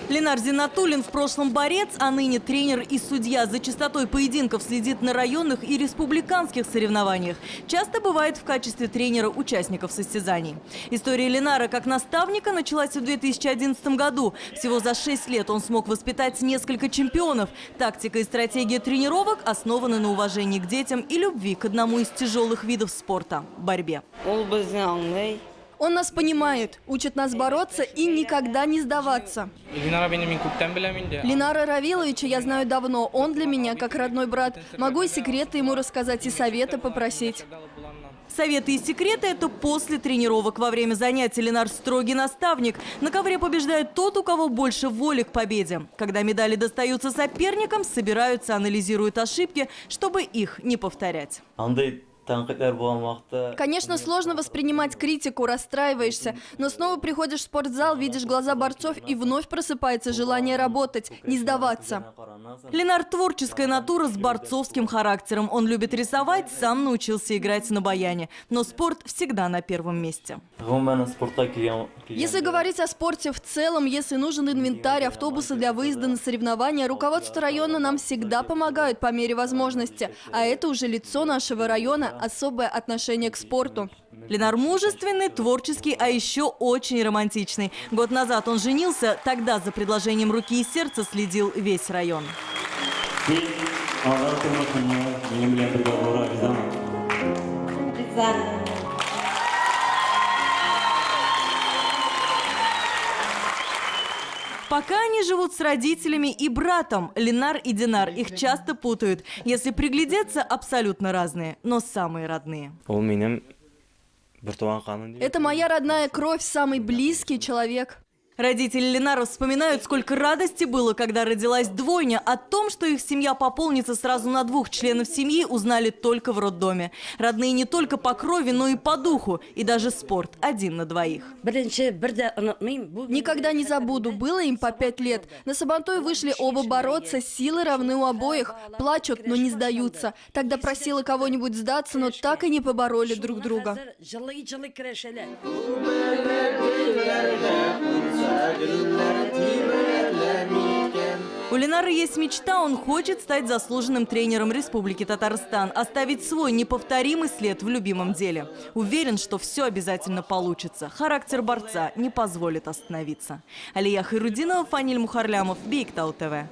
Ленар Зинатуллин в прошлом борец, а ныне тренер и судья. За частотой поединков следит на районных и республиканских соревнованиях. Часто бывает в качестве тренера участников состязаний. История Ленара как наставника началась в 2011 году. Всего за 6 лет он смог воспитать несколько чемпионов. Тактика и стратегия тренировок основаны на уважении к детям и любви к одному из тяжелых видов спорта – борьбе. Он нас понимает, учит нас бороться и никогда не сдаваться. Ленара Равиловича я знаю давно. Он для меня как родной брат. Могу и секреты ему рассказать, и советы попросить. Советы и секреты – это после тренировок. Во время занятий Ленар строгий наставник. На ковре побеждает тот, у кого больше воли к победе. Когда медали достаются соперникам, собираются, анализируют ошибки, чтобы их не повторять. Конечно, сложно воспринимать критику, расстраиваешься, но снова приходишь в спортзал, видишь глаза борцов и вновь просыпается желание работать, не сдаваться. Ленар – творческая натура с борцовским характером. Он любит рисовать, сам научился играть на баяне. Но спорт всегда на первом месте. Если говорить о спорте в целом, если нужен инвентарь, автобусы для выезда на соревнования, руководство района нам всегда помогают по мере возможности. А это уже лицо нашего района, особое отношение к спорту. Ленар мужественный, творческий, а еще очень романтичный. Год назад он женился, тогда за предложением руки и сердца следил весь район. Пока они живут с родителями и братом, Ленар и Динар. Их часто путают. Если приглядеться, абсолютно разные, но самые родные. Это моя родная кровь, самый близкий человек. Родители Ленара вспоминают, сколько радости было, когда родилась двойня. О том, что их семья пополнится сразу на 2 членов семьи, узнали только в роддоме. Родные не только по крови, но и по духу. И даже спорт 1 на 2. Никогда не забуду, было им по 5 лет. На Сабантуй вышли оба бороться, силы равны у обоих. Плачут, но не сдаются. Тогда просила кого-нибудь сдаться, но так и не побороли друг друга. У Ленара есть мечта, он хочет стать заслуженным тренером Республики Татарстан, оставить свой неповторимый след в любимом деле. Уверен, что все обязательно получится. Характер борца не позволит остановиться. Алия Хайрудинова, Фаниль Мухарлямов, Биктау ТВ.